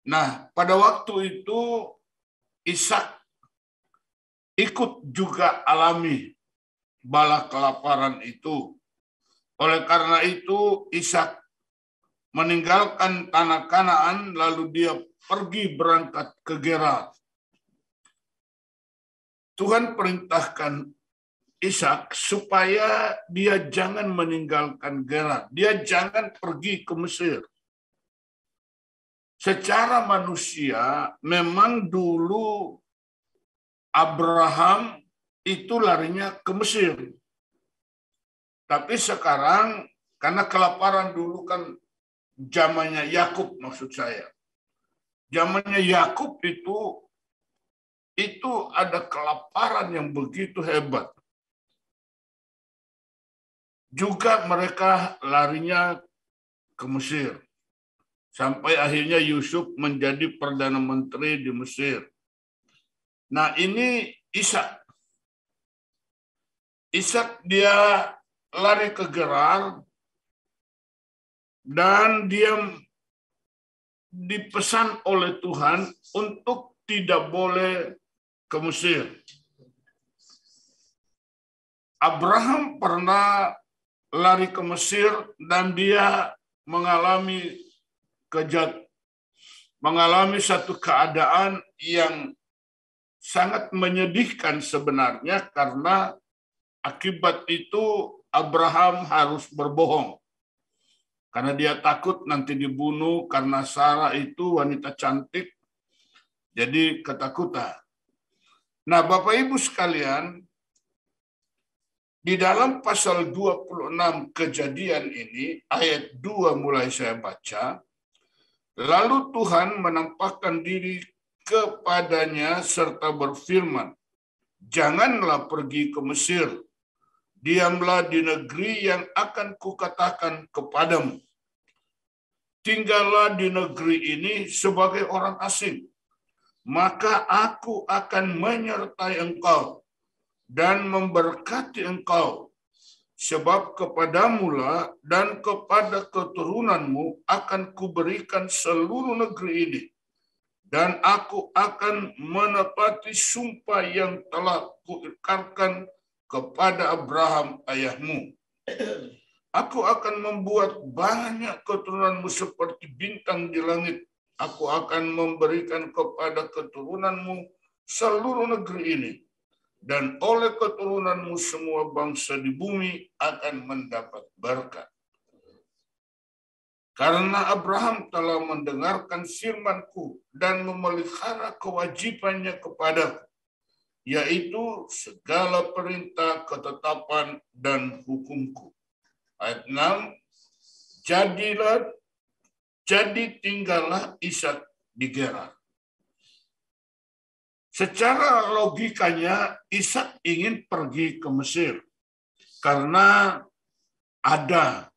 Nah, pada waktu itu Ishak ikut juga alami bala kelaparan itu. Oleh karena itu Ishak meninggalkan tanah Kanaan lalu dia pergi berangkat ke Gerar. Tuhan perintahkan Ishak supaya dia jangan meninggalkan Gerar. Dia jangan pergi ke Mesir. Secara manusia memang dulu Abraham itu larinya ke Mesir. Tapi sekarang karena kelaparan dulu kan zamannya Yakub maksud saya. Zamannya Yakub itu ada kelaparan yang begitu hebat. Juga mereka larinya ke Mesir. Sampai akhirnya Yusuf menjadi Perdana Menteri di Mesir. Nah ini Ishak. Ishak dia lari ke Gerar dan dia dipesan oleh Tuhan untuk tidak boleh ke Mesir. Abraham pernah lari ke Mesir dan dia mengalami satu keadaan yang sangat menyedihkan sebenarnya karena akibat itu Abraham harus berbohong. Karena dia takut nanti dibunuh karena Sarah itu wanita cantik. Jadi ketakutan. Nah, Bapak Ibu sekalian, di dalam pasal 26 Kejadian ini, ayat 2 mulai saya baca, lalu Tuhan menampakkan diri kepadanya serta berfirman, janganlah pergi ke Mesir, diamlah di negeri yang akan kukatakan kepadamu. Tinggallah di negeri ini sebagai orang asing, maka aku akan menyertai engkau dan memberkati engkau, sebab kepadamulah dan kepada keturunanmu akan kuberikan seluruh negeri ini, dan aku akan menepati sumpah yang telah kuikrarkan kepada Abraham ayahmu. Aku akan membuat banyak keturunanmu seperti bintang di langit. Aku akan memberikan kepada keturunanmu seluruh negeri ini, dan oleh keturunanmu semua bangsa di bumi akan mendapat berkat. Karena Abraham telah mendengarkan firman-Ku dan memelihara kewajibannya kepadaku, yaitu segala perintah, ketetapan, dan hukum-Ku. Ayat 6, jadi tinggallah Ishak di Gerar. Secara logikanya Ishak ingin pergi ke Mesir karena ada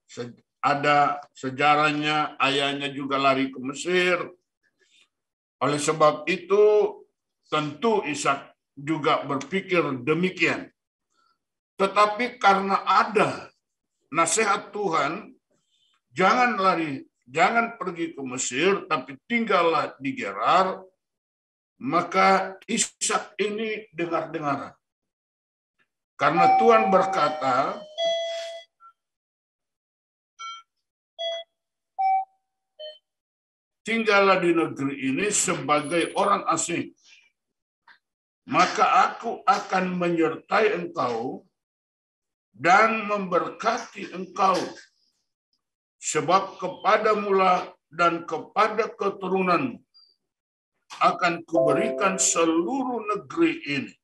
sejarahnya ayahnya juga lari ke Mesir. Oleh sebab itu tentu Ishak juga berpikir demikian. Tetapi karena ada nasihat Tuhan, jangan pergi ke Mesir, tapi tinggallah di Gerar, maka Ishak ini dengar-dengaran. Karena Tuhan berkata, tinggallah di negeri ini sebagai orang asing, maka aku akan menyertai engkau dan memberkati engkau, sebab kepadamulah dan kepada keturunanmu akan kuberikan seluruh negeri ini.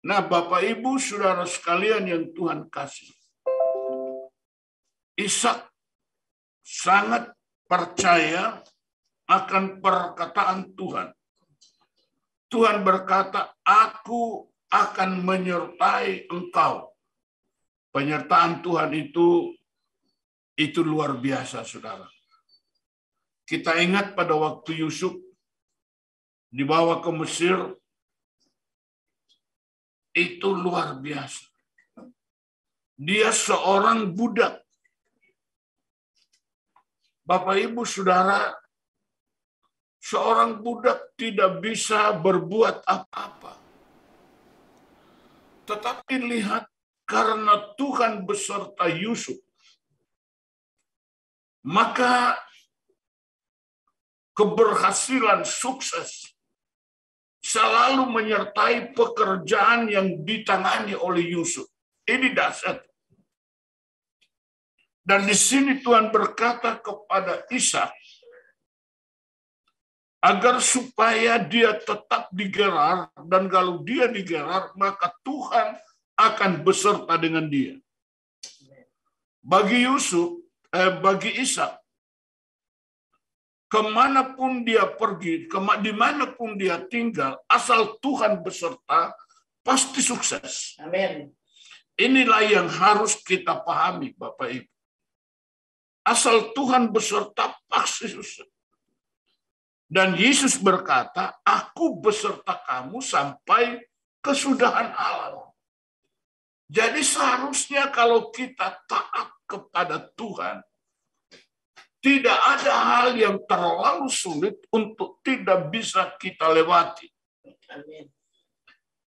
Nah, Bapak Ibu Saudara sekalian yang Tuhan kasih, Ishak sangat percaya akan perkataan Tuhan. Tuhan berkata, aku akan menyertai engkau. Penyertaan Tuhan itu luar biasa, saudara. Kita ingat pada waktu Yusuf dibawa ke Mesir, itu luar biasa. Dia seorang budak. Bapak Ibu Saudara, seorang budak tidak bisa berbuat apa-apa. Tetapi lihat, karena Tuhan beserta Yusuf, maka keberhasilan, sukses selalu menyertai pekerjaan yang ditangani oleh Yusuf. Ini dahsyat. Dan di sini Tuhan berkata kepada Ishak, agar supaya dia tetap digerar, dan kalau dia digerar, maka Tuhan akan beserta dengan dia. Bagi bagi Ishak, kemanapun dia pergi, dimanapun dia tinggal, asal Tuhan beserta, pasti sukses. Amin. Inilah yang harus kita pahami, Bapak Ibu. Asal Tuhan beserta, pasti sukses. Dan Yesus berkata, aku beserta kamu sampai kesudahan alam. Jadi seharusnya kalau kita taat kepada Tuhan, tidak ada hal yang terlalu sulit untuk tidak bisa kita lewati. Amin.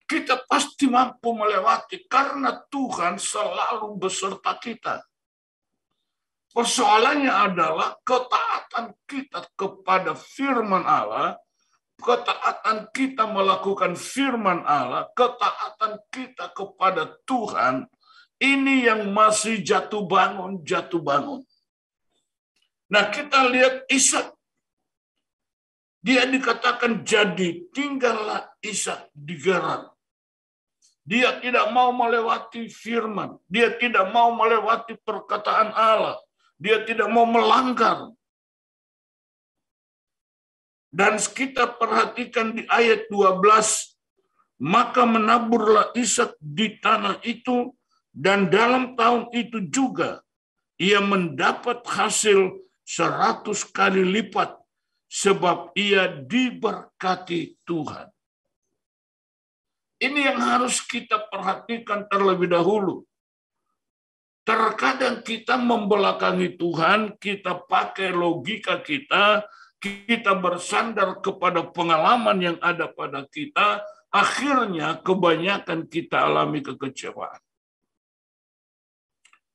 Kita pasti mampu melewati karena Tuhan selalu beserta kita. Persoalannya adalah ketaatan kita kepada firman Allah, ketaatan kita melakukan firman Allah, ketaatan kita kepada Tuhan, ini yang masih jatuh bangun. Nah, kita lihat Ishak. Dia dikatakan jadi, tinggallah Ishak di Gerar. Dia tidak mau melewati firman. Dia tidak mau melewati perkataan Allah. Dia tidak mau melanggar. Dan kita perhatikan di ayat 12. Maka menaburlah Ishak di tanah itu, dan dalam tahun itu juga ia mendapat hasil 100 kali lipat, sebab ia diberkati Tuhan. Ini yang harus kita perhatikan terlebih dahulu. Terkadang kita membelakangi Tuhan, kita pakai logika kita bersandar kepada pengalaman yang ada pada kita, akhirnya kebanyakan kita alami kekecewaan.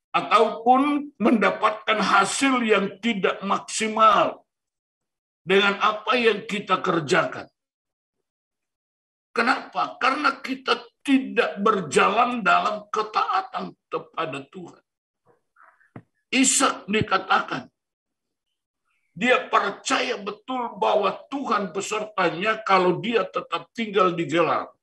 Ataupun mendapatkan hasil yang tidak maksimal dengan apa yang kita kerjakan. Kenapa? Karena kita tidak berjalan dalam ketaatan kepada Tuhan. Ishak dikatakan, dia percaya betul bahwa Tuhan besertanya kalau dia tetap tinggal di Gerar.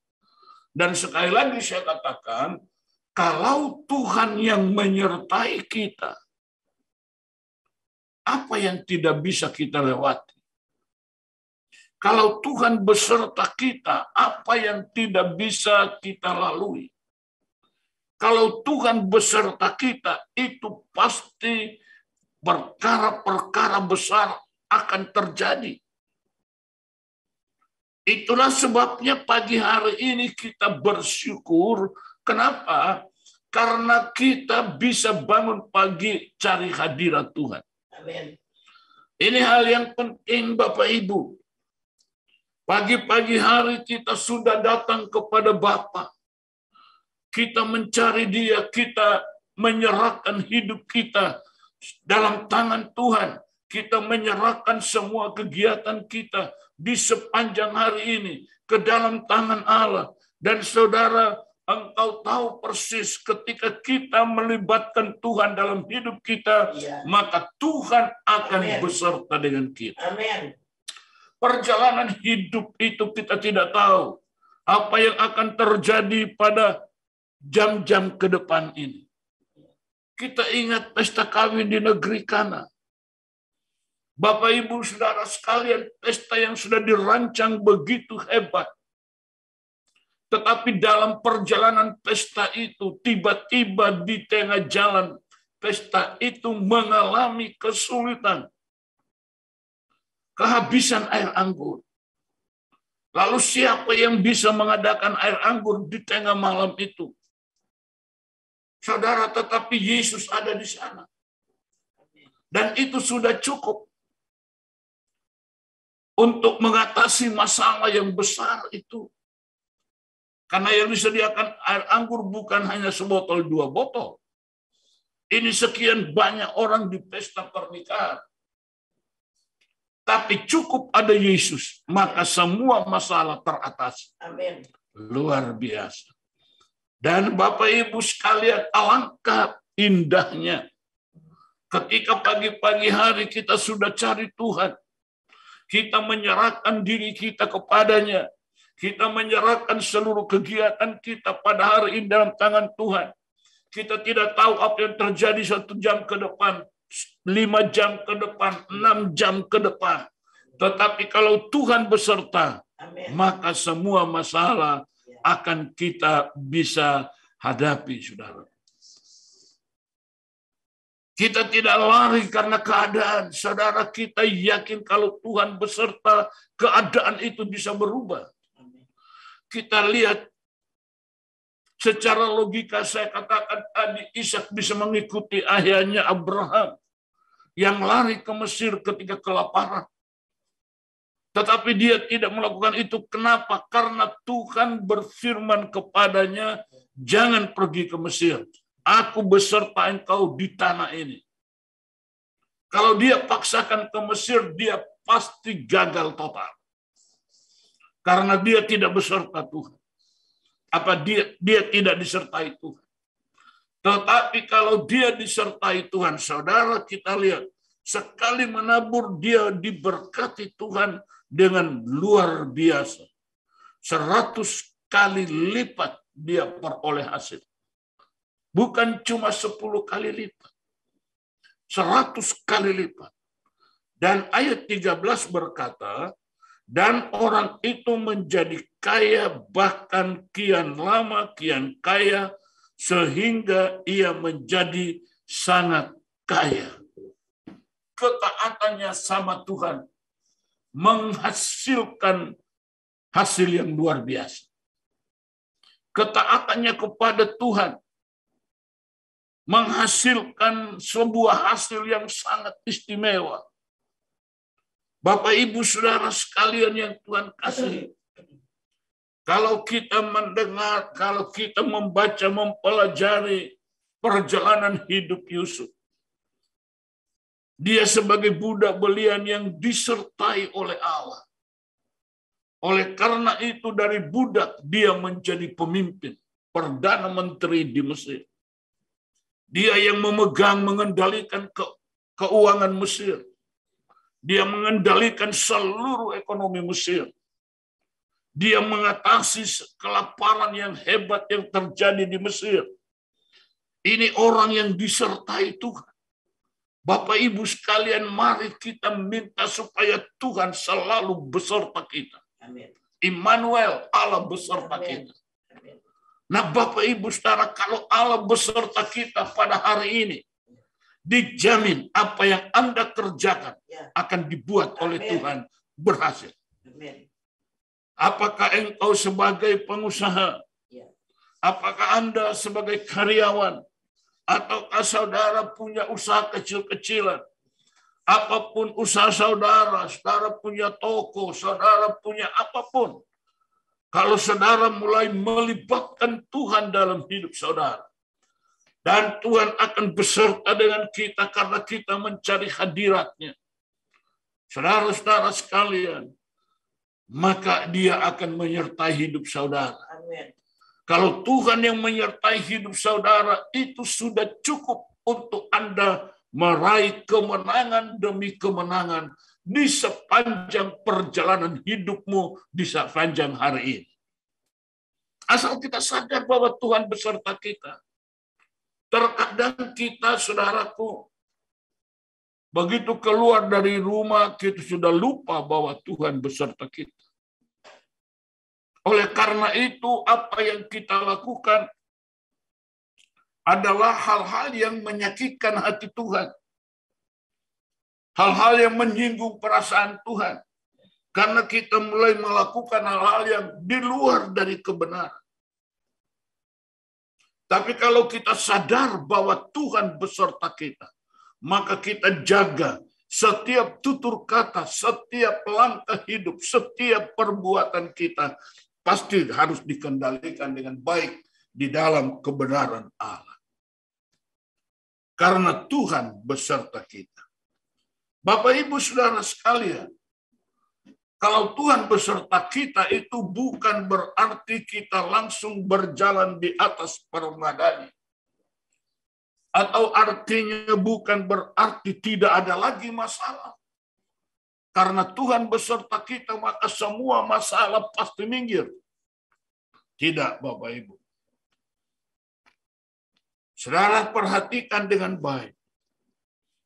Dan sekali lagi saya katakan, kalau Tuhan yang menyertai kita, apa yang tidak bisa kita lewati? Kalau Tuhan beserta kita, apa yang tidak bisa kita lalui? Kalau Tuhan beserta kita, itu pasti perkara-perkara besar akan terjadi. Itulah sebabnya pagi hari ini kita bersyukur. Kenapa? Karena kita bisa bangun pagi cari hadirat Tuhan. Amin. Ini hal yang penting, Bapak Ibu. Pagi-pagi hari kita sudah datang kepada Bapa. Kita mencari Dia, kita menyerahkan hidup kita dalam tangan Tuhan. Kita menyerahkan semua kegiatan kita di sepanjang hari ini ke dalam tangan Allah. Dan saudara, engkau tahu persis ketika kita melibatkan Tuhan dalam hidup kita, maka Tuhan akan beserta dengan kita. Amin. Perjalanan hidup itu kita tidak tahu apa yang akan terjadi pada jam-jam ke depan ini. Kita ingat pesta kawin di negeri Kana. Bapak, Ibu, Saudara sekalian, pesta yang sudah dirancang begitu hebat. Tetapi dalam perjalanan pesta itu, tiba-tiba di tengah jalan, pesta itu mengalami kesulitan. Kehabisan air anggur. Lalu siapa yang bisa mengadakan air anggur di tengah malam itu? Saudara, tetapi Yesus ada di sana. Dan itu sudah cukup. untuk mengatasi masalah yang besar itu. Karena yang disediakan air anggur bukan hanya sebotol 2 botol. Ini sekian banyak orang di pesta pernikahan. Tapi cukup ada Yesus, maka semua masalah teratasi. Amin. Luar biasa. Dan Bapak Ibu sekalian, alangkah indahnya ketika pagi-pagi hari kita sudah cari Tuhan. Kita menyerahkan diri kita kepadanya. Kita menyerahkan seluruh kegiatan kita pada hari ini dalam tangan Tuhan. Kita tidak tahu apa yang terjadi 1 jam ke depan, 5 jam ke depan, 6 jam ke depan. Tetapi kalau Tuhan beserta, Amin. maka semua masalah akan kita bisa hadapi, saudara. Kita tidak lari karena keadaan. Saudara, kita yakin kalau Tuhan beserta, keadaan itu bisa berubah. Kita lihat secara logika, saya katakan tadi, Ishak bisa mengikuti ayahnya Abraham yang lari ke Mesir ketika kelaparan. Tetapi dia tidak melakukan itu. Kenapa? Karena Tuhan berfirman kepadanya, jangan pergi ke Mesir. Aku beserta engkau di tanah ini. Kalau dia paksakan ke Mesir, dia pasti gagal total. Karena dia tidak beserta Tuhan. Dia tidak disertai Tuhan. Tetapi kalau dia disertai Tuhan, saudara, kita lihat, sekali menabur dia diberkati Tuhan dengan luar biasa. 100 kali lipat dia peroleh hasil. Bukan cuma 10 kali lipat. 100 kali lipat. Dan ayat 13 berkata, dan orang itu menjadi kaya, bahkan kian lama, kian kaya, sehingga ia menjadi sangat kaya. Ketaatannya sama Tuhan menghasilkan hasil yang luar biasa. Ketaatannya kepada Tuhan menghasilkan sebuah hasil yang sangat istimewa. Bapak, Ibu, Saudara sekalian yang Tuhan kasihi, kalau kita mendengar, kalau kita membaca, mempelajari perjalanan hidup Yusuf, dia sebagai budak belian yang disertai oleh Allah. Oleh karena itu dari budak dia menjadi pemimpin, Perdana Menteri di Mesir. Dia yang memegang, mengendalikan keuangan Mesir. Dia mengendalikan seluruh ekonomi Mesir. Dia mengatasi kelaparan yang hebat yang terjadi di Mesir. Ini orang yang disertai Tuhan. Bapak Ibu sekalian, mari kita minta supaya Tuhan selalu beserta kita. Amin. Immanuel, Allah beserta kita. Amin. Nah, Bapak Ibu Saudara, kalau Allah beserta kita pada hari ini, dijamin apa yang Anda kerjakan akan dibuat oleh Tuhan berhasil. Amin. Apakah engkau sebagai pengusaha? Apakah Anda sebagai karyawan? Ataukah saudara punya usaha kecil-kecilan? Apapun usaha saudara, saudara punya toko, saudara punya apapun. Kalau saudara mulai melibatkan Tuhan dalam hidup saudara, dan Tuhan akan beserta dengan kita karena kita mencari hadirat-Nya. Saudara-saudara sekalian, maka Dia akan menyertai hidup saudara. Amin. Kalau Tuhan yang menyertai hidup saudara, itu sudah cukup untuk Anda meraih kemenangan demi kemenangan di sepanjang perjalanan hidupmu di sepanjang hari ini. Asal kita sadar bahwa Tuhan beserta kita. Terkadang kita, saudaraku, begitu keluar dari rumah, kita sudah lupa bahwa Tuhan beserta kita. Oleh karena itu, apa yang kita lakukan adalah hal-hal yang menyakitkan hati Tuhan. Hal-hal yang menyinggung perasaan Tuhan. Karena kita mulai melakukan hal-hal yang di luar dari kebenaran. Tapi kalau kita sadar bahwa Tuhan beserta kita, maka kita jaga, Setiap tutur kata, setiap langkah hidup, setiap perbuatan kita pasti harus dikendalikan dengan baik di dalam kebenaran Allah. Karena Tuhan beserta kita. Bapak, Ibu, Saudara sekalian, kalau Tuhan beserta kita itu bukan berarti kita langsung berjalan di atas permadani. Atau artinya bukan berarti tidak ada lagi masalah. Karena Tuhan beserta kita, maka semua masalah pasti minggir. Tidak, Bapak Ibu. Saudara perhatikan dengan baik.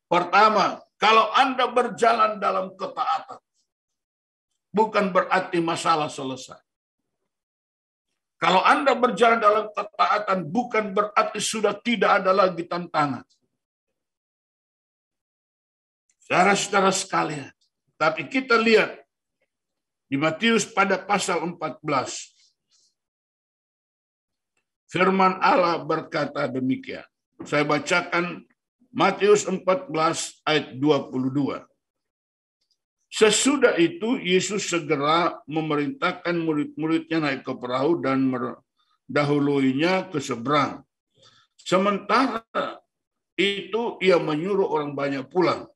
Pertama, kalau Anda berjalan dalam ketaatan, bukan berarti masalah selesai. Kalau Anda berjalan dalam ketaatan, bukan berarti sudah tidak ada lagi tantangan. Saudara-saudara sekalian, tapi kita lihat di Matius pada pasal 14. Firman Allah berkata demikian. Saya bacakan Matius 14 ayat 22. Sesudah itu Yesus segera memerintahkan murid-muridnya naik ke perahu dan mendahuluinya ke seberang. Sementara itu ia menyuruh orang banyak pulang.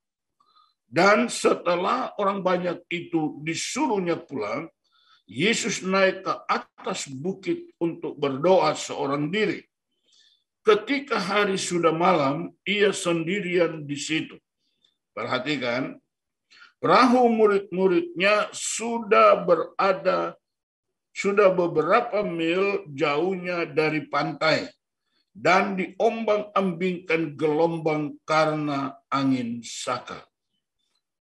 Dan setelah orang banyak itu disuruhnya pulang, Yesus naik ke atas bukit untuk berdoa seorang diri. Ketika hari sudah malam, ia sendirian di situ. Perhatikan, perahu murid-muridnya sudah beberapa mil jauhnya dari pantai dan diombang-ambingkan gelombang karena angin sakal.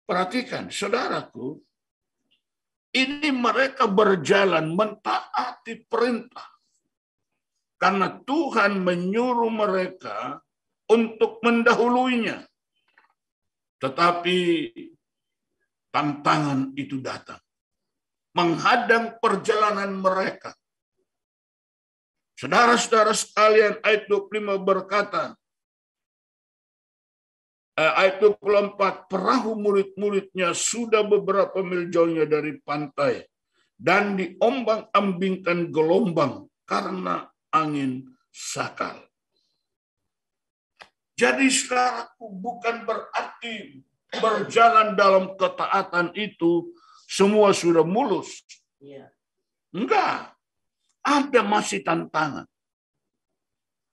Perhatikan, saudaraku, ini mereka berjalan mentaati perintah. Karena Tuhan menyuruh mereka untuk mendahuluinya. Tetapi tantangan itu datang. Menghadang perjalanan mereka. Saudara-saudara sekalian, ayat 25 berkata, ayat 24, perahu murid-muridnya sudah beberapa mil jauhnya dari pantai dan diombang-ambingkan gelombang karena angin sakal. Jadi saudaraku, bukan berarti berjalan dalam ketaatan itu semua sudah mulus. Enggak. Ada masih tantangan.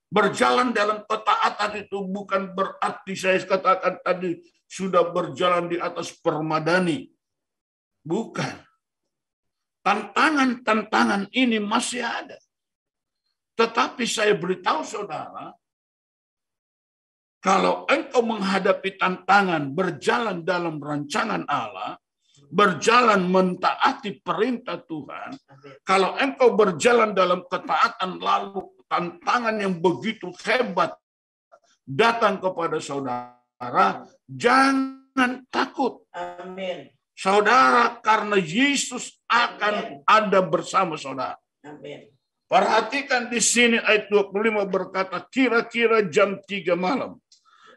Berjalan dalam ketaatan itu bukan berarti saya katakan tadi sudah berjalan di atas permadani. Bukan. Tantangan-tantangan ini masih ada. Tetapi saya beritahu saudara, kalau engkau menghadapi tantangan berjalan dalam rancangan Allah, berjalan mentaati perintah Tuhan, kalau engkau berjalan dalam ketaatan lalu tantangan yang begitu hebat datang kepada saudara, jangan takut. Amin. Saudara, karena Yesus akan ada bersama saudara. Amin. Perhatikan di sini ayat 25 berkata, kira-kira jam 3 malam,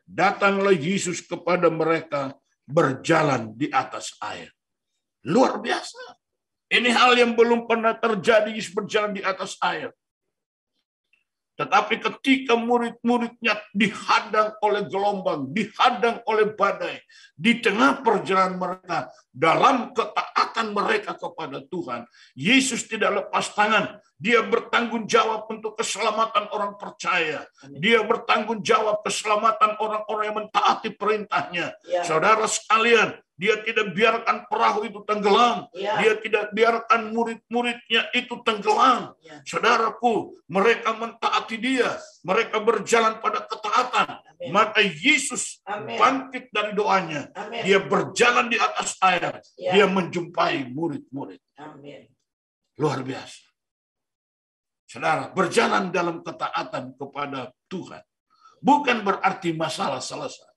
datanglah Yesus kepada mereka berjalan di atas air. Luar biasa. Ini hal yang belum pernah terjadi, Yesus berjalan di atas air. Tetapi ketika murid-muridnya dihadang oleh gelombang, dihadang oleh badai, di tengah perjalanan mereka, dalam ketaatan mereka kepada Tuhan, Yesus tidak lepas tangan. Dia bertanggung jawab untuk keselamatan orang percaya. Dia bertanggung jawab keselamatan orang-orang yang mentaati perintahnya. Ya. Saudara sekalian, dia tidak biarkan perahu itu tenggelam. Ya. Dia tidak biarkan murid-muridnya itu tenggelam. Ya. Saudaraku, mereka mentaati dia. Mereka berjalan pada ketaatan. Amin. Maka Yesus Amin. bangkit dari doanya. Amin. Dia berjalan di atas air. Ya. Dia menjumpai murid-murid. Amin. Luar biasa. Saudara, berjalan dalam ketaatan kepada Tuhan. Bukan berarti masalah selesai.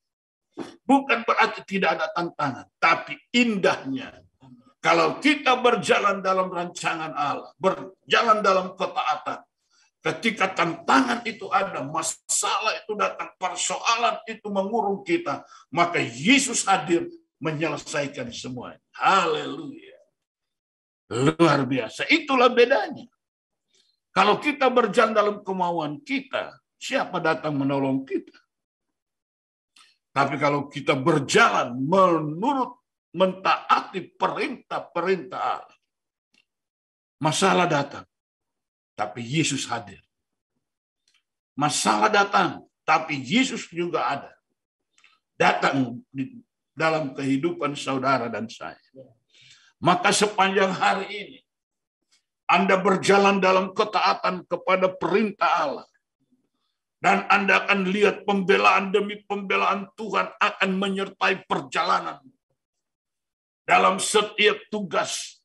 Bukan berarti tidak ada tantangan. Tapi indahnya, kalau kita berjalan dalam rancangan Allah, berjalan dalam ketaatan, Ketika tantangan itu ada, masalah itu datang, persoalan itu mengurung kita, maka Yesus hadir menyelesaikan semuanya. Haleluya. Luar biasa. Itulah bedanya. Kalau kita berjalan dalam kemauan kita, siapa datang menolong kita? Tapi kalau kita berjalan menurut mentaati perintah-perintah Allah, masalah datang, tapi Yesus hadir. Masalah datang, tapi Yesus juga ada. Datang di dalam kehidupan saudara dan saya. Maka sepanjang hari ini, Anda berjalan dalam ketaatan kepada perintah Allah. Dan Anda akan lihat pembelaan demi pembelaan Tuhan akan menyertai perjalanan. Dalam setiap tugas,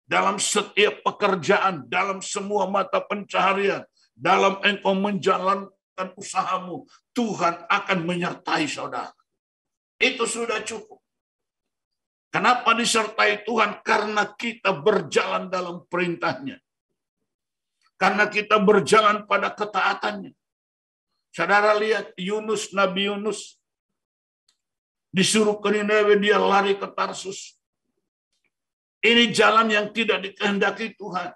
dalam setiap pekerjaan, dalam semua mata pencaharian, dalam engkau menjalankan usahamu, Tuhan akan menyertai saudara. Itu sudah cukup. Kenapa disertai Tuhan? Karena kita berjalan dalam perintahnya. Karena kita berjalan pada ketaatannya. Saudara lihat Yunus, Nabi Yunus, disuruh ke Niniwe, dia lari ke Tarsus. Ini jalan yang tidak dikehendaki Tuhan.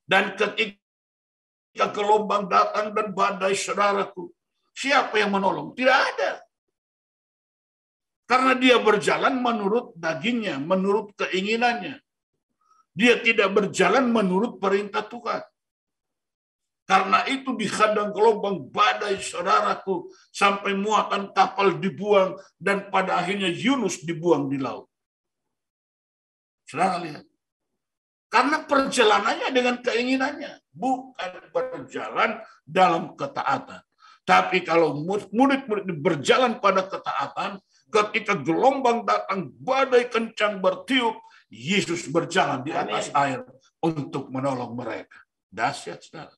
Dan ketika gelombang datang dan badai, saudaraku, siapa yang menolong? Tidak ada. Karena dia berjalan menurut dagingnya, menurut keinginannya. Dia tidak berjalan menurut perintah Tuhan. Karena itu dihadang gelombang badai, saudaraku, sampai muatan kapal dibuang, dan pada akhirnya Yunus dibuang di laut. Saudara lihat. Karena perjalanannya dengan keinginannya, bukan berjalan dalam ketaatan. Tapi kalau murid-murid berjalan pada ketaatan, ketika gelombang datang, badai kencang bertiup, Yesus berjalan di atas air untuk menolong mereka. Dahsyat, saudara.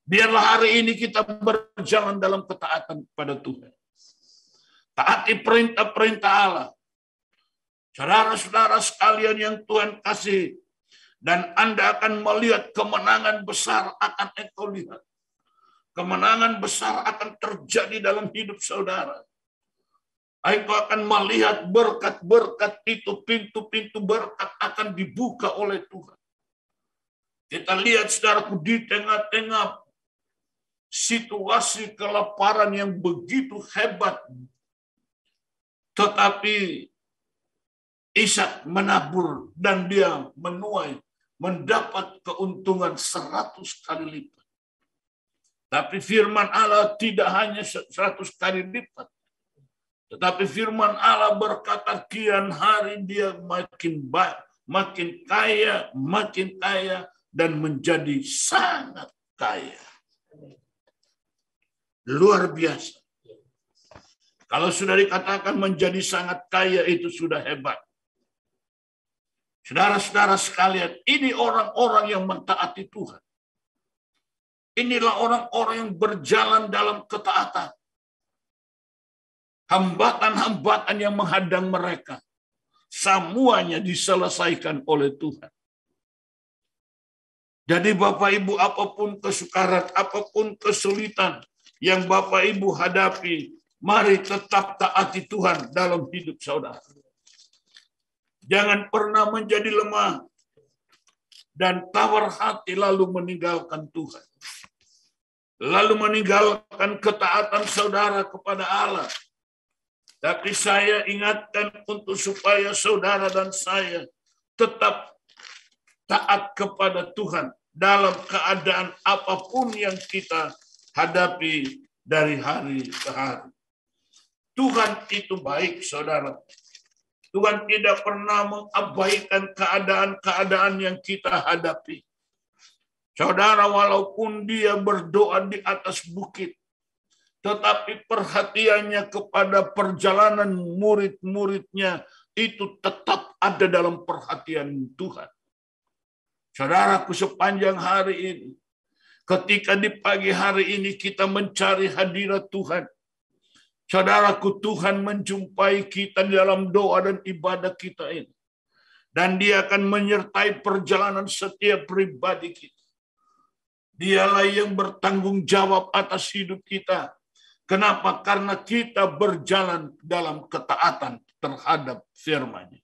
Biarlah hari ini kita berjalan dalam ketaatan pada Tuhan. Taati perintah-perintah Allah. Saudara-saudara sekalian yang Tuhan kasih, dan Anda akan melihat kemenangan besar akan engkau lihat. Kemenangan besar akan terjadi dalam hidup saudara. Engkau akan melihat berkat-berkat itu, pintu-pintu berkat akan dibuka oleh Tuhan. Kita lihat saudaraku di tengah-tengah situasi kelaparan yang begitu hebat. Tetapi Ishak menabur dan dia menuai, mendapat keuntungan 100 kali lipat. Tapi firman Allah tidak hanya 100 kali lipat. Tetapi firman Allah berkata kian hari dia makin kaya, dan menjadi sangat kaya. Luar biasa. Kalau sudah dikatakan menjadi sangat kaya itu sudah hebat. Saudara-saudara sekalian, ini orang-orang yang mentaati Tuhan. Inilah orang-orang yang berjalan dalam ketaatan. Hambatan-hambatan yang menghadang mereka, semuanya diselesaikan oleh Tuhan. Jadi Bapak Ibu, apapun kesukaran, apapun kesulitan yang Bapak Ibu hadapi, mari tetap taati Tuhan dalam hidup saudara. Jangan pernah menjadi lemah dan tawar hati lalu meninggalkan Tuhan. Lalu meninggalkan ketaatan saudara kepada Allah. Tapi saya ingatkan untuk supaya saudara dan saya tetap taat kepada Tuhan dalam keadaan apapun yang kita hadapi dari hari ke hari. Tuhan itu baik, saudara. Tuhan tidak pernah mengabaikan keadaan-keadaan yang kita hadapi. Saudara, walaupun dia berdoa di atas bukit, tetapi perhatiannya kepada perjalanan murid-muridnya itu tetap ada dalam perhatian Tuhan. Saudaraku, sepanjang hari ini, ketika di pagi hari ini kita mencari hadirat Tuhan, saudaraku, Tuhan menjumpai kita dalam doa dan ibadah kita ini. Dan dia akan menyertai perjalanan setiap pribadi kita. Dialah yang bertanggung jawab atas hidup kita. Kenapa? Karena kita berjalan dalam ketaatan terhadap firman-Nya.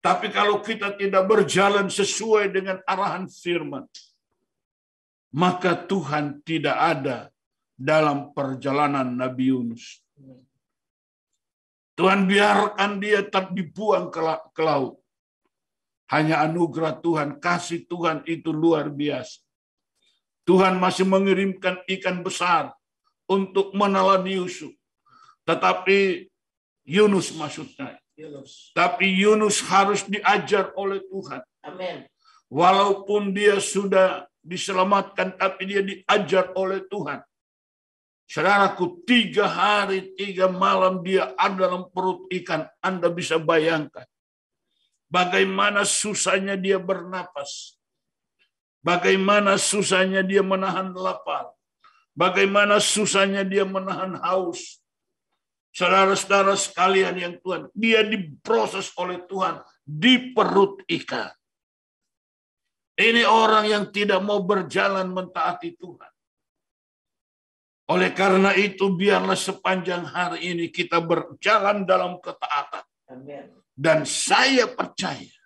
Tapi kalau kita tidak berjalan sesuai dengan arahan firman, maka Tuhan tidak ada dalam perjalanan Nabi Yunus. Tuhan biarkan dia tak dibuang ke laut. Hanya anugerah Tuhan, kasih Tuhan itu luar biasa. Tuhan masih mengirimkan ikan besar untuk menelan Yusuf. Tetapi Yunus maksudnya. Tapi Yunus harus diajar oleh Tuhan. Amin. Walaupun dia sudah diselamatkan, tapi dia diajar oleh Tuhan. Saudaraku, 3 hari 3 malam dia ada dalam perut ikan. Anda bisa bayangkan bagaimana susahnya dia bernapas. Bagaimana susahnya dia menahan lapar. Bagaimana susahnya dia menahan haus. Saudara-saudara sekalian yang Tuhan, dia diproses oleh Tuhan di perut ikan. Ini orang yang tidak mau berjalan mentaati Tuhan. Oleh karena itu, biarlah sepanjang hari ini kita berjalan dalam ketaatan. Amin. Dan saya percaya,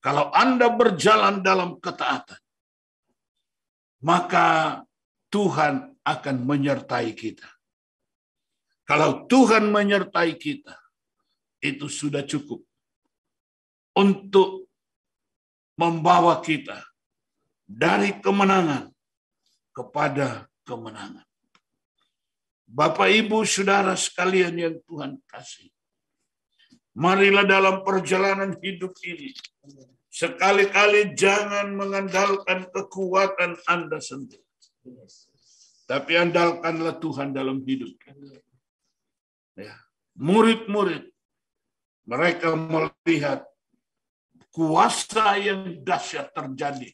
kalau Anda berjalan dalam ketaatan, maka Tuhan akan menyertai kita. Kalau Tuhan menyertai kita, itu sudah cukup untuk membawa kita dari kemenangan kepada kemenangan. Bapak, Ibu, Saudara sekalian yang Tuhan kasih, marilah dalam perjalanan hidup ini, sekali-kali jangan mengandalkan kekuatan Anda sendiri. Tapi andalkanlah Tuhan dalam hidup kita. Ya, murid-murid, mereka melihat kuasa yang dahsyat terjadi,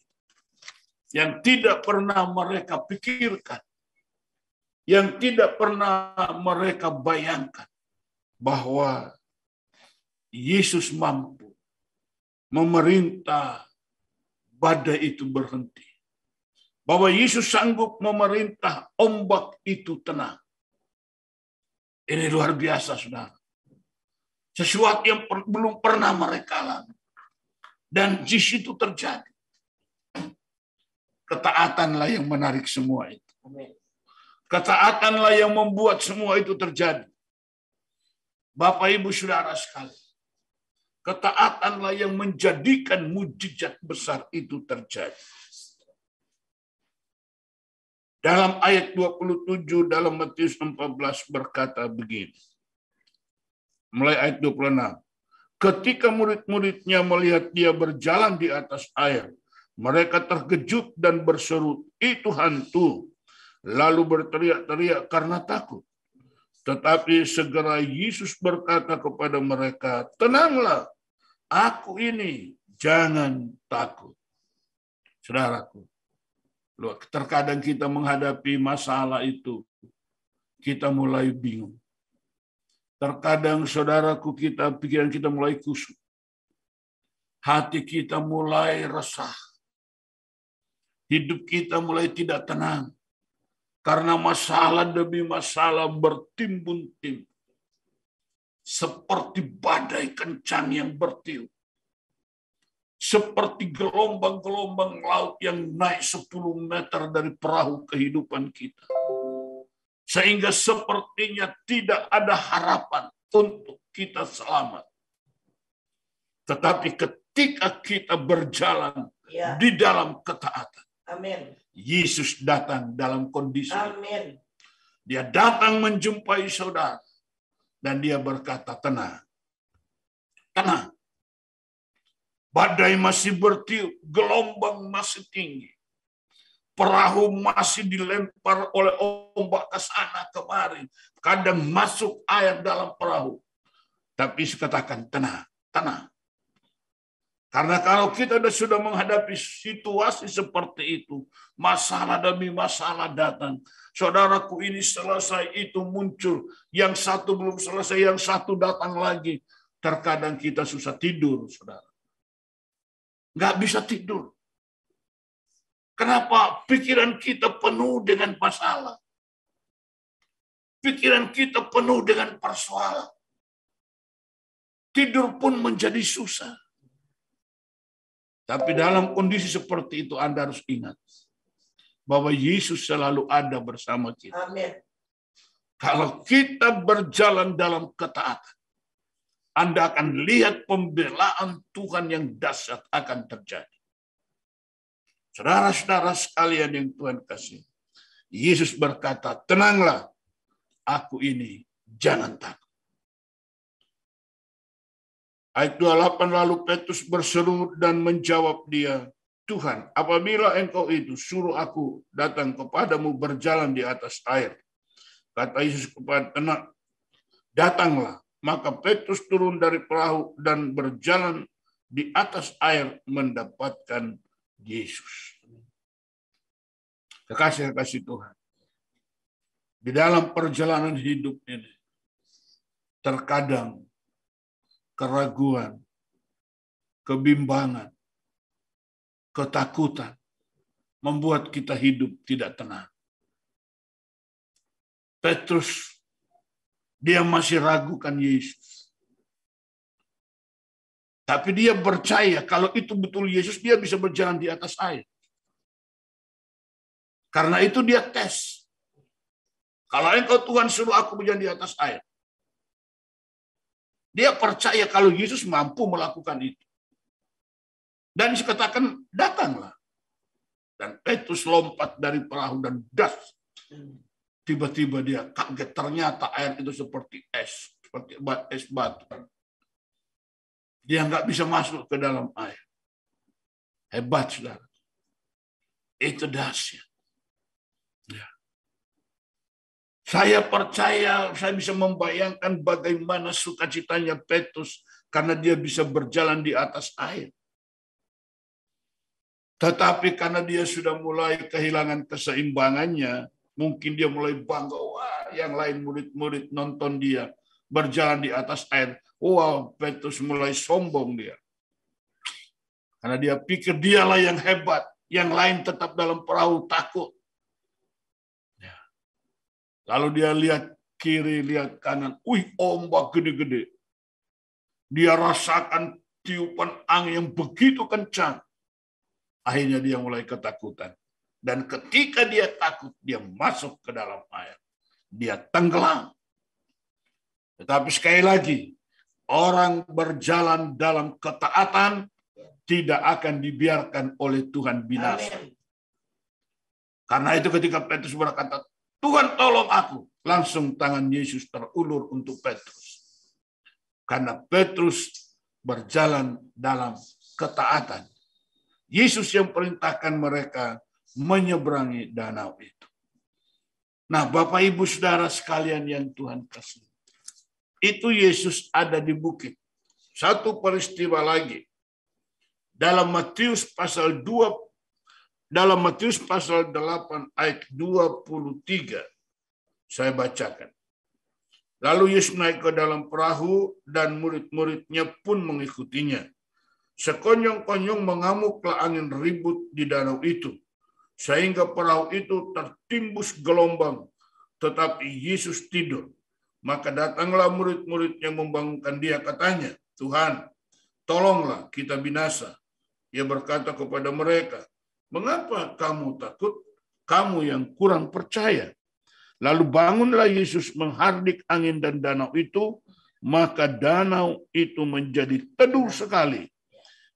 yang tidak pernah mereka pikirkan, yang tidak pernah mereka bayangkan, bahwa Yesus mampu memerintah badai itu berhenti. Bahwa Yesus sanggup memerintah ombak itu tenang. Ini luar biasa, saudara. Sesuatu yang belum pernah mereka alami. Dan di situ terjadi. Ketaatanlah yang menarik semua itu. Ketaatanlah yang membuat semua itu terjadi. Bapak, Ibu, Saudara sekalian. Ketaatanlah yang menjadikan mujizat besar itu terjadi. Dalam ayat 27 dalam Matius 14 berkata begini. Mulai ayat 26. Ketika murid-muridnya melihat dia berjalan di atas air, mereka terkejut dan berseru, "Itu hantu." Lalu berteriak-teriak karena takut. Tetapi segera Yesus berkata kepada mereka, "Tenanglah, aku ini, jangan takut." Saudaraku, terkadang kita menghadapi masalah itu, kita mulai bingung. Terkadang, saudaraku, pikiran kita mulai kusut. Hati kita mulai resah. Hidup kita mulai tidak tenang. Karena masalah demi masalah bertimbun-timbun. Seperti badai kencang yang bertiup. Seperti gelombang-gelombang laut yang naik 10 meter dari perahu kehidupan kita. Sehingga sepertinya tidak ada harapan untuk kita selamat. Tetapi ketika kita berjalan di dalam ketaatan, Amin. Yesus datang dalam kondisi. Amin. Dia datang menjumpai saudara. Dan dia berkata, "Tenang. Tenang. Badai masih bertiup, gelombang masih tinggi. Perahu masih dilempar oleh ombak ke sana kemari. Kadang masuk air dalam perahu. Tapi katakan, tenang, tenang. Karena kalau kita sudah menghadapi situasi seperti itu, masalah demi masalah datang. Saudaraku, ini selesai, itu muncul. Yang satu belum selesai, yang satu datang lagi. Terkadang kita susah tidur, saudara. Nggak bisa tidur. Kenapa pikiran kita penuh dengan masalah? Pikiran kita penuh dengan persoalan. Tidur pun menjadi susah. Tapi dalam kondisi seperti itu Anda harus ingat bahwa Yesus selalu ada bersama kita. Amin. Kalau kita berjalan dalam ketaatan, Anda akan lihat pembelaan Tuhan yang dahsyat akan terjadi. Saudara-saudara sekalian yang Tuhan kasih, Yesus berkata, tenanglah, aku ini, jangan takut. Ayat 28, lalu Petrus berseru dan menjawab dia, Tuhan, apabila engkau itu suruh aku datang kepadamu berjalan di atas air. Kata Yesus kepada tenang, datanglah. Maka Petrus turun dari perahu dan berjalan di atas air mendapatkan Yesus. Kekasih Tuhan. Di dalam perjalanan hidup ini, terkadang keraguan, kebimbangan, ketakutan membuat kita hidup tidak tenang. Petrus, dia masih ragukan Yesus. Tapi dia percaya kalau itu betul Yesus, dia bisa berjalan di atas air. Karena itu dia tes. Kalau engkau Tuhan suruh aku berjalan di atas air. Dia percaya kalau Yesus mampu melakukan itu. Dan dikatakan, datanglah. Dan Petrus lompat dari perahu dan das. Tiba-tiba dia kaget, ternyata air itu seperti es. Seperti es batu. Dia nggak bisa masuk ke dalam air. Hebat, saudara. Itu dahsyat. Ya. Saya percaya, saya bisa membayangkan bagaimana sukacitanya Petrus karena dia bisa berjalan di atas air. Tetapi karena dia sudah mulai kehilangan keseimbangannya, mungkin dia mulai bangga, wah, yang lain murid-murid nonton dia berjalan di atas air. Wah, Petrus mulai sombong dia. Karena dia pikir dialah yang hebat, yang lain tetap dalam perahu takut. Ya. Lalu dia lihat kiri, lihat kanan, wih, ombak gede-gede. Dia rasakan tiupan angin yang begitu kencang. Akhirnya dia mulai ketakutan. Dan ketika dia takut, dia masuk ke dalam air. Dia tenggelam. Tetapi sekali lagi, orang berjalan dalam ketaatan tidak akan dibiarkan oleh Tuhan binasa. Amin. Karena itu ketika Petrus berkata, Tuhan tolong aku. Langsung tangan Yesus terulur untuk Petrus. Karena Petrus berjalan dalam ketaatan. Yesus yang perintahkan mereka menyeberangi danau itu. Nah, Bapak Ibu Saudara sekalian yang Tuhan kasih. Itu Yesus ada di bukit. Satu peristiwa lagi. Dalam Matius pasal 8 ayat 23. Saya bacakan. Lalu Yesus naik ke dalam perahu dan murid-muridnya pun mengikutinya. Sekonyong-konyong mengamuklah angin ribut di danau itu, sehingga perahu itu tertimbus gelombang, tetapi Yesus tidur. Maka datanglah murid-murid yang membangunkan dia, katanya, Tuhan, tolonglah kita binasa. Ia berkata kepada mereka, mengapa kamu takut? Kamu yang kurang percaya. Lalu bangunlah Yesus menghardik angin dan danau itu, maka danau itu menjadi teduh sekali.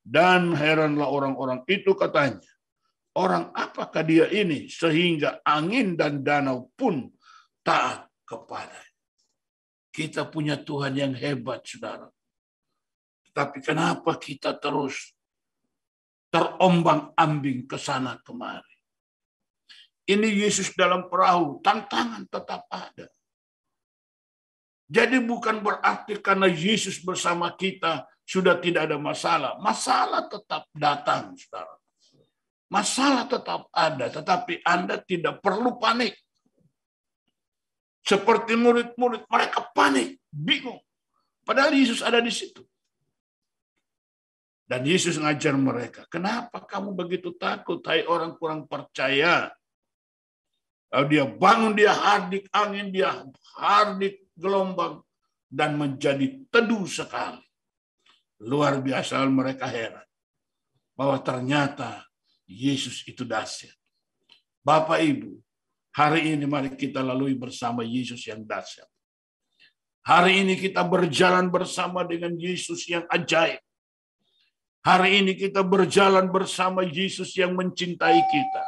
Dan heranlah orang-orang itu, katanya, orang apakah dia ini sehingga angin dan danau pun taat kepadanya. Kita punya Tuhan yang hebat, saudara. Tapi kenapa kita terus terombang-ambing ke sana kemari? Ini Yesus dalam perahu, tantangan tetap ada. Jadi bukan berarti karena Yesus bersama kita sudah tidak ada masalah. Masalah tetap datang, saudara. Masalah tetap ada, tetapi Anda tidak perlu panik. Seperti murid-murid, mereka panik, bingung. Padahal Yesus ada di situ. Dan Yesus ngajar mereka, kenapa kamu begitu takut, hai orang kurang percaya? Lalu dia bangun, dia hardik angin, dia hardik gelombang, dan menjadi teduh sekali. Luar biasa, mereka heran bahwa ternyata Yesus itu dahsyat. Bapak Ibu, hari ini mari kita lalui bersama Yesus yang dahsyat. Hari ini kita berjalan bersama dengan Yesus yang ajaib. Hari ini kita berjalan bersama Yesus yang mencintai kita.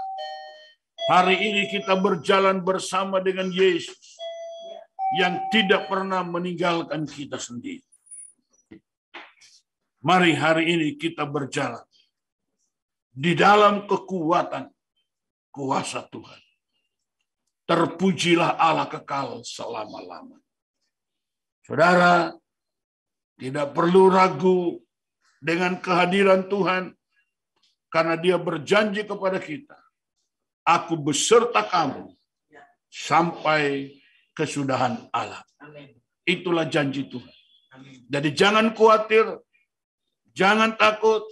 Hari ini kita berjalan bersama dengan Yesus yang tidak pernah meninggalkan kita sendiri. Mari hari ini kita berjalan di dalam kekuatan kuasa Tuhan. Terpujilah Allah kekal selama-lamanya. Saudara, tidak perlu ragu dengan kehadiran Tuhan, karena Dia berjanji kepada kita, aku beserta kamu sampai kesudahan alam. Itulah janji Tuhan. Jadi jangan khawatir, jangan takut.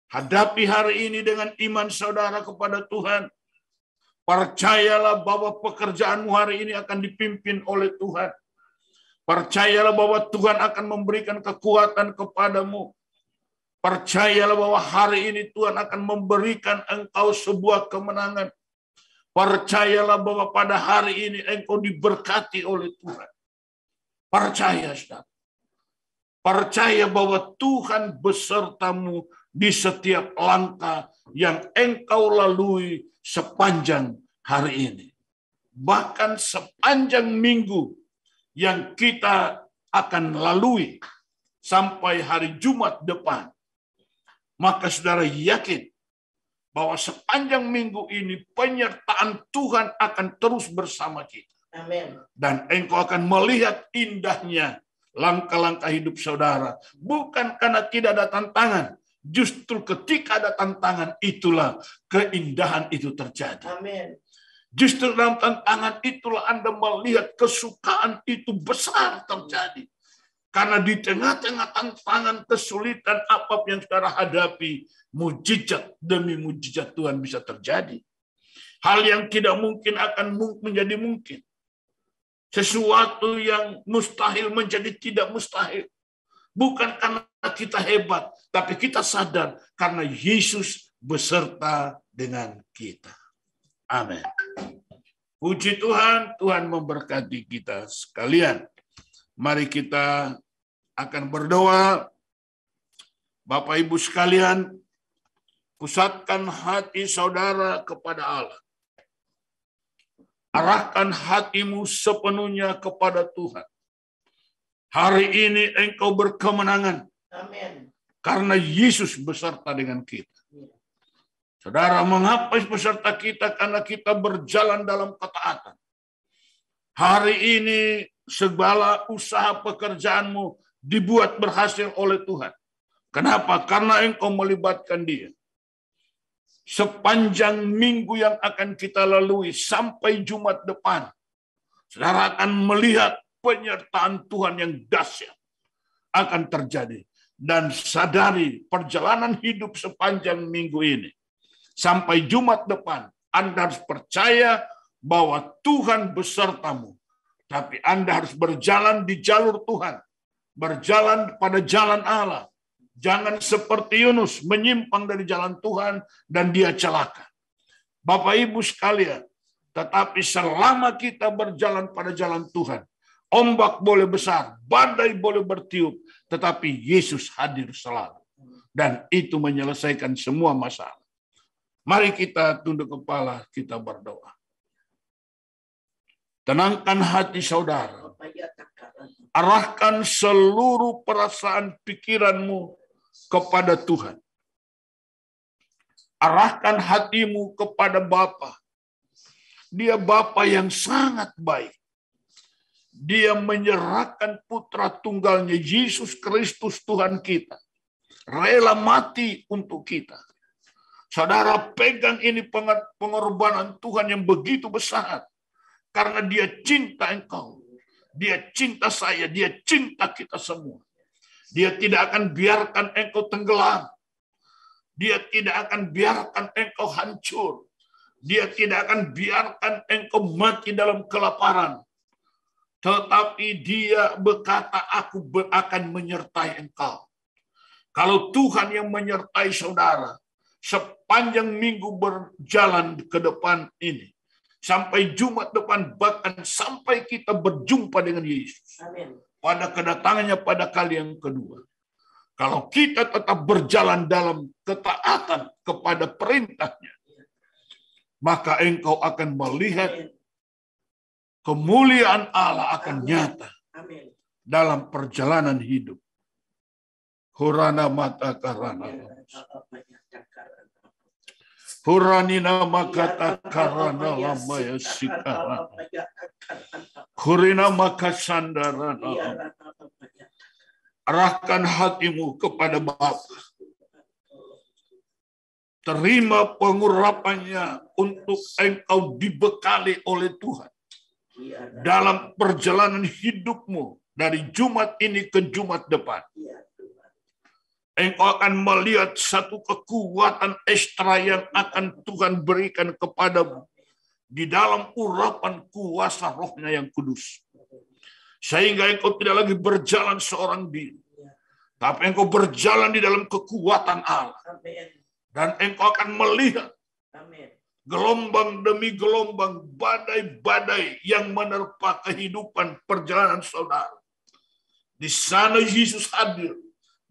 Hadapi hari ini dengan iman saudara kepada Tuhan. Percayalah bahwa pekerjaanmu hari ini akan dipimpin oleh Tuhan. Percayalah bahwa Tuhan akan memberikan kekuatan kepadamu. Percayalah bahwa hari ini Tuhan akan memberikan engkau sebuah kemenangan. Percayalah bahwa pada hari ini engkau diberkati oleh Tuhan. Percaya, saudara. Percaya bahwa Tuhan besertamu di setiap langkah yang engkau lalui sepanjang hari ini. Bahkan sepanjang minggu yang kita akan lalui sampai hari Jumat depan. Maka saudara yakin bahwa sepanjang minggu ini penyertaan Tuhan akan terus bersama kita. Amin. Dan engkau akan melihat indahnya langkah-langkah hidup saudara. Bukan karena tidak ada tantangan. Justru ketika ada tantangan itulah keindahan itu terjadi. Amin. Justru dalam tantangan itulah Anda melihat kesukaan itu besar terjadi. Karena di tengah-tengah tantangan, kesulitan apapun yang saudara hadapi, mujizat demi mujizat Tuhan bisa terjadi. Hal yang tidak mungkin akan menjadi mungkin. Sesuatu yang mustahil menjadi tidak mustahil. Bukan karena kita hebat, tapi kita sadar karena Yesus beserta dengan kita. Amin. Puji Tuhan, Tuhan memberkati kita sekalian. Mari kita akan berdoa. Bapak Ibu sekalian, pusatkan hati saudara kepada Allah. Arahkan hatimu sepenuhnya kepada Tuhan. Hari ini engkau berkemenangan. Amin. Karena Yesus beserta dengan kita. Saudara, mengapa beserta kita? Karena kita berjalan dalam ketaatan. Hari ini segala usaha pekerjaanmu dibuat berhasil oleh Tuhan. Kenapa? Karena engkau melibatkan Dia. Sepanjang minggu yang akan kita lalui sampai Jumat depan, saudara akan melihat penyertaan Tuhan yang dahsyat akan terjadi. Dan sadari perjalanan hidup sepanjang minggu ini sampai Jumat depan, Anda harus percaya bahwa Tuhan besertamu. Tapi Anda harus berjalan di jalur Tuhan. Berjalan pada jalan Allah. Jangan seperti Yunus menyimpang dari jalan Tuhan dan dia celaka. Bapak Ibu sekalian, tetapi selama kita berjalan pada jalan Tuhan, ombak boleh besar, badai boleh bertiup, tetapi Yesus hadir selalu. Dan itu menyelesaikan semua masalah. Mari kita tunduk kepala, kita berdoa. Tenangkan hati saudara. Arahkan seluruh perasaan pikiranmu kepada Tuhan. Arahkan hatimu kepada Bapa. Dia Bapa yang sangat baik. Dia menyerahkan putra tunggalnya Yesus Kristus Tuhan kita. Rela mati untuk kita. Saudara, pegang ini pengorbanan Tuhan yang begitu besar. Karena dia cinta engkau. Dia cinta saya. Dia cinta kita semua. Dia tidak akan biarkan engkau tenggelam. Dia tidak akan biarkan engkau hancur. Dia tidak akan biarkan engkau mati dalam kelaparan. Tetapi dia berkata, aku akan menyertai engkau. Kalau Tuhan yang menyertai saudara, sepanjang minggu berjalan ke depan ini, sampai Jumat depan, bahkan sampai kita berjumpa dengan Yesus. Amin. Pada kedatangannya pada kali yang kedua. Kalau kita tetap berjalan dalam ketaatan kepada perintahnya, maka engkau akan melihat kemuliaan Allah akan nyata dalam perjalanan hidup. Hurana mata karana. Huranina makata karana lama ya sikara. Hurina makasandarana. Arahkan hatimu kepada Bapa. Terima pengurapannya untuk engkau dibekali oleh Tuhan. Dalam perjalanan hidupmu dari Jumat ini ke Jumat depan. Engkau akan melihat satu kekuatan ekstra yang akan Tuhan berikan kepadamu di dalam urapan kuasa Roh-Nya yang kudus. Sehingga engkau tidak lagi berjalan seorang diri, tapi engkau berjalan di dalam kekuatan Allah. Dan engkau akan melihat gelombang demi gelombang, badai-badai yang menerpa kehidupan perjalanan saudara. Di sana Yesus hadir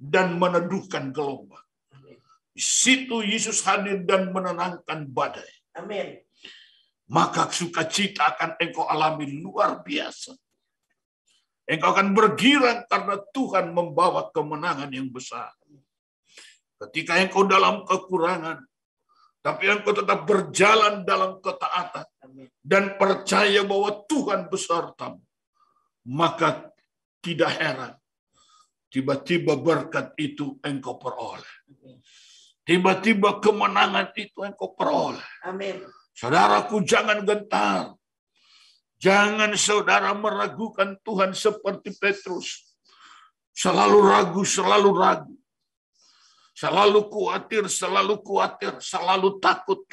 dan meneduhkan gelombang. Di situ Yesus hadir dan menenangkan badai. Amin. Maka sukacita akan engkau alami luar biasa. Engkau akan bergirang karena Tuhan membawa kemenangan yang besar. Ketika engkau dalam kekurangan, tapi engkau tetap berjalan dalam ketaatan dan percaya bahwa Tuhan besertamu, maka tidak heran tiba-tiba berkat itu engkau peroleh. Tiba-tiba kemenangan itu engkau peroleh. Amin. Saudaraku, jangan gentar. Jangan saudara meragukan Tuhan seperti Petrus. Selalu ragu, selalu ragu. Selalu khawatir, selalu takut.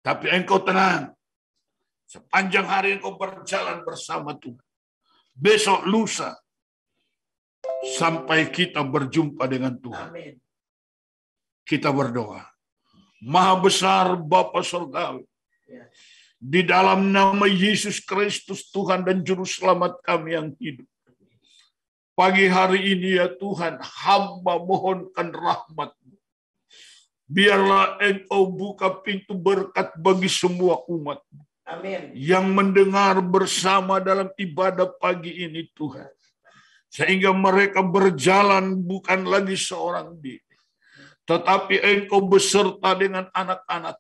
Tapi engkau tenang. Sepanjang hari engkau berjalan bersama Tuhan. Besok lusa sampai kita berjumpa dengan Tuhan. Amin. Kita berdoa. Maha besar Bapa Surgawi. Di dalam nama Yesus Kristus Tuhan dan Juru Selamat kami yang hidup. Pagi hari ini ya Tuhan, hamba mohonkan rahmat-Mu. Biarlah engkau buka pintu berkat bagi semua umat-Mu. Amin. Yang mendengar bersama dalam ibadah pagi ini Tuhan. Sehingga mereka berjalan bukan lagi seorang diri. Tetapi engkau beserta dengan anak-anak.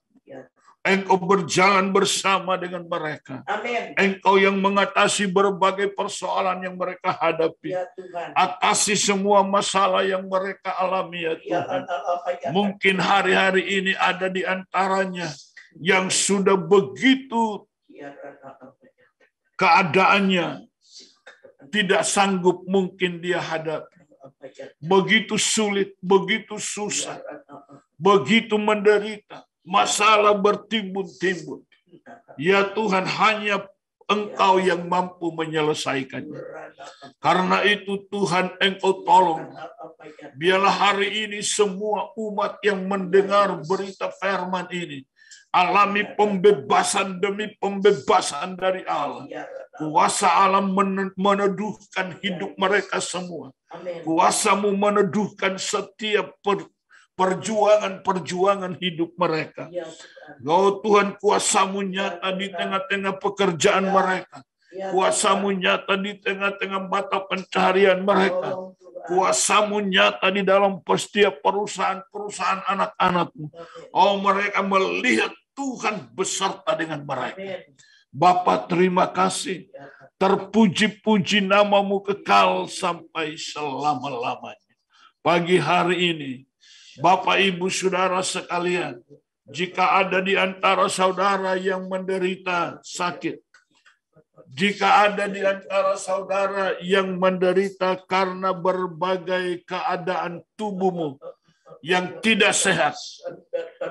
Engkau berjalan bersama dengan mereka. Amin. Engkau yang mengatasi berbagai persoalan yang mereka hadapi. Ya Tuhan. Atasi semua masalah yang mereka alami ya Tuhan. Mungkin hari-hari ini ada di antaranya yang sudah begitu keadaannya tidak sanggup mungkin dia hadapi. Begitu sulit, begitu susah, begitu menderita. Masalah bertimbun-timbun. Ya Tuhan, hanya Engkau yang mampu menyelesaikannya. Karena itu Tuhan, Engkau tolong. Biarlah hari ini semua umat yang mendengar berita firman ini alami pembebasan demi pembebasan dari Allah. Kuasa Allah meneduhkan hidup mereka semua. Kuasa-Mu meneduhkan setiap perjuangan hidup mereka. Oh Tuhan, kuasa-Mu nyata di tengah-tengah pekerjaan mereka. Kuasa-Mu nyata di tengah-tengah mata pencaharian mereka. Kuasa-Mu nyata di dalam setiap perusahaan anak-anak-Mu. Oh, mereka melihat Tuhan beserta dengan mereka. Bapa, terima kasih. Terpuji-puji nama-Mu kekal sampai selama-lamanya. Pagi hari ini, Bapak, Ibu, Saudara sekalian, jika ada di antara saudara yang menderita sakit, Jika ada di antara saudara yang menderita karena berbagai keadaan tubuhmu yang tidak sehat,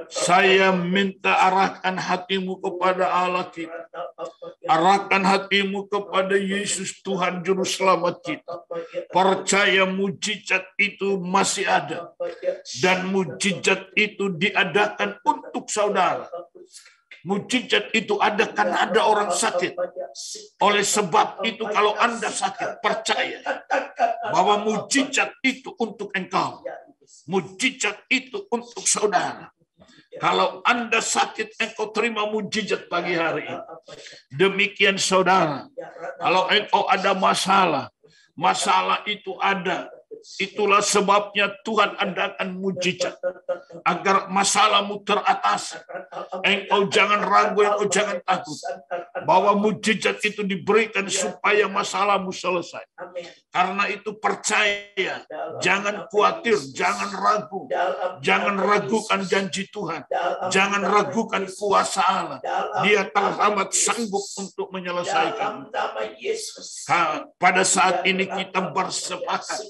saya minta arahkan hatimu kepada Allah kita. Arahkan hatimu kepada Yesus Tuhan Juru Selamat kita. Percaya mujizat itu masih ada. Dan mujizat itu diadakan untuk saudara. Mujizat itu ada karena ada orang sakit. Oleh sebab itu kalau Anda sakit, percaya bahwa mujizat itu untuk engkau. Mujizat itu untuk saudara. Kalau Anda sakit, engkau terima mujizat pagi hari ini. Demikian saudara, kalau engkau ada masalah, masalah itu ada. Itulah sebabnya Tuhan adakan mujizat. Agar masalahmu teratasi. Engkau jangan ragu, engkau jangan takut. Bahwa mujizat itu diberikan supaya masalahmu selesai. Karena itu percaya. Jangan khawatir, jangan ragu. Jangan ragukan janji Tuhan. Jangan ragukan kuasa Allah. Dia teramat sanggup untuk menyelesaikan. Pada saat ini kita bersepakat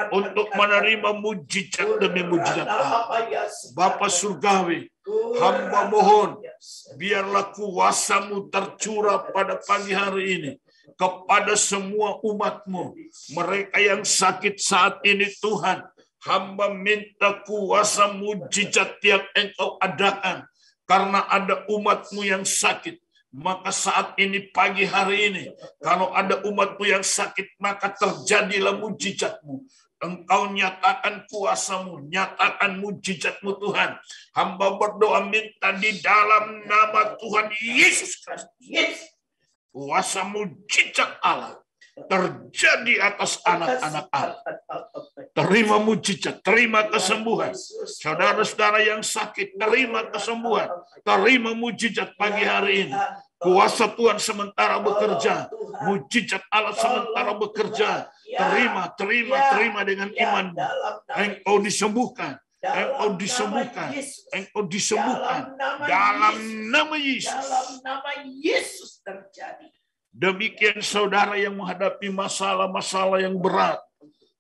untuk menerima mujizat demi mujizat Allah. Bapa Surgawi, hamba mohon, biarlah kuasa-Mu tercurah pada pagi hari ini kepada semua umat-Mu. Mereka yang sakit saat ini Tuhan, hamba minta kuasa mujizat yang Engkau adakan. Karena ada umat-Mu yang sakit. Maka saat ini, pagi hari ini, kalau ada umat-Mu yang sakit, maka terjadilah mujizat-Mu. Engkau nyatakan kuasa-Mu, nyatakan mujizat-Mu Tuhan. Hamba berdoa minta di dalam nama Tuhan Yesus Kristus. Kuasa mujizat Allah terjadi atas anak-anak Allah. Terima mujizat, terima kesembuhan. Saudara-saudara yang sakit, terima kesembuhan. Terima mujizat pagi hari ini. Kuasa Tuhan sementara bekerja. Mujizat Allah sementara bekerja. Terima dengan iman. Engkau disembuhkan. Engkau disembuhkan. Engkau disembuhkan. Dalam nama Yesus. Dalam nama Yesus terjadi. Demikian saudara yang menghadapi masalah-masalah yang berat.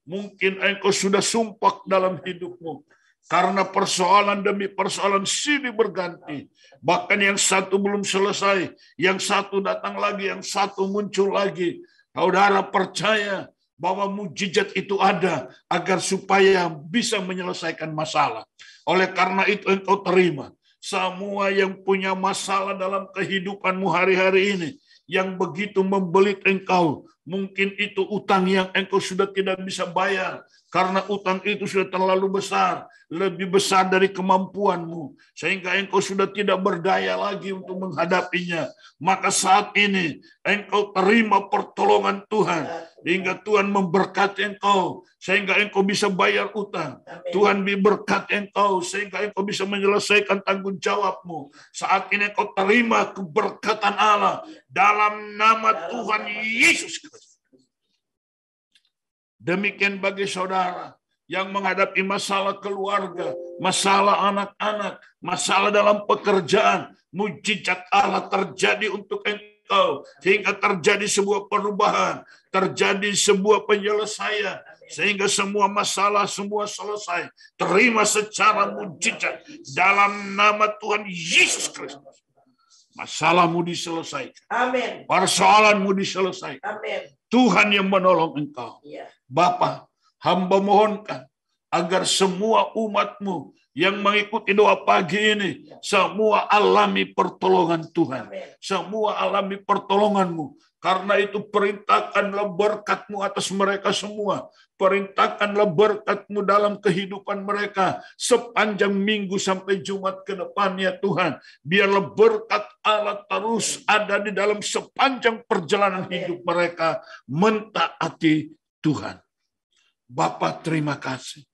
Mungkin engkau sudah sumpah dalam hidupmu. Karena persoalan demi persoalan silih berganti. Bahkan yang satu belum selesai. Yang satu datang lagi. Yang satu muncul lagi. Saudara percaya bahwa mujizat itu ada agar supaya bisa menyelesaikan masalah. Oleh karena itu engkau terima. Semua yang punya masalah dalam kehidupanmu hari-hari ini. Yang begitu membelit engkau. Mungkin itu utang yang engkau sudah tidak bisa bayar. Karena utang itu sudah terlalu besar. Lebih besar dari kemampuanmu. Sehingga engkau sudah tidak berdaya lagi untuk menghadapinya. Maka saat ini engkau terima pertolongan Tuhan. Hingga Tuhan memberkati engkau. Sehingga engkau bisa bayar utang. Amin. Tuhan berkati engkau. Sehingga engkau bisa menyelesaikan tanggung jawabmu. Saat ini engkau terima keberkatan Allah. Dalam nama Tuhan Yesus Kristus. Demikian bagi saudara yang menghadapi masalah keluarga, masalah anak-anak, masalah dalam pekerjaan, mujizat Allah terjadi untuk engkau, sehingga terjadi sebuah perubahan, terjadi sebuah penyelesaian, sehingga semua masalah semua selesai. Terima secara mujizat dalam nama Tuhan Yesus Kristus. Masalahmu diselesaikan. Amin. Persoalanmu diselesaikan. Amin. Tuhan yang menolong engkau. Ya. Bapa, hamba mohonkan agar semua umat-Mu yang mengikuti doa pagi ini, semua alami pertolongan Tuhan. Amin. Semua alami pertolongan-Mu. Karena itu perintahkanlah berkat-Mu atas mereka semua. Perintahkanlah berkat-Mu dalam kehidupan mereka sepanjang minggu sampai Jumat ke depan ya Tuhan. Biarlah berkat Allah terus ada di dalam sepanjang perjalanan hidup mereka mentaati Tuhan. Bapa terima kasih.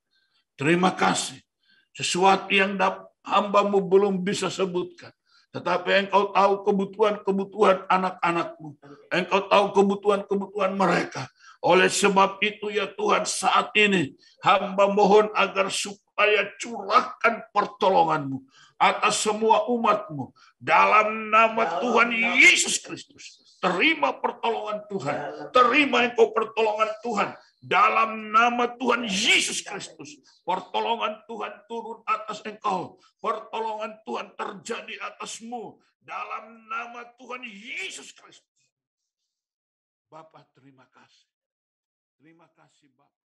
Terima kasih. Sesuatu yang hamba-Mu belum bisa sebutkan. Tetapi Engkau tahu kebutuhan-kebutuhan anak-anak-Mu. Engkau tahu kebutuhan-kebutuhan mereka. Oleh sebab itu ya Tuhan saat ini hamba mohon agar supaya curahkan pertolongan-Mu atas semua umat-Mu. Dalam nama Tuhan Yesus Kristus. Terima pertolongan Tuhan. Terima Engkau pertolongan Tuhan. Dalam nama Tuhan Yesus Kristus. Pertolongan Tuhan turun atas Engkau. Pertolongan Tuhan terjadi atasmu. Dalam nama Tuhan Yesus Kristus. Bapa, terima kasih. Terima kasih Bapa.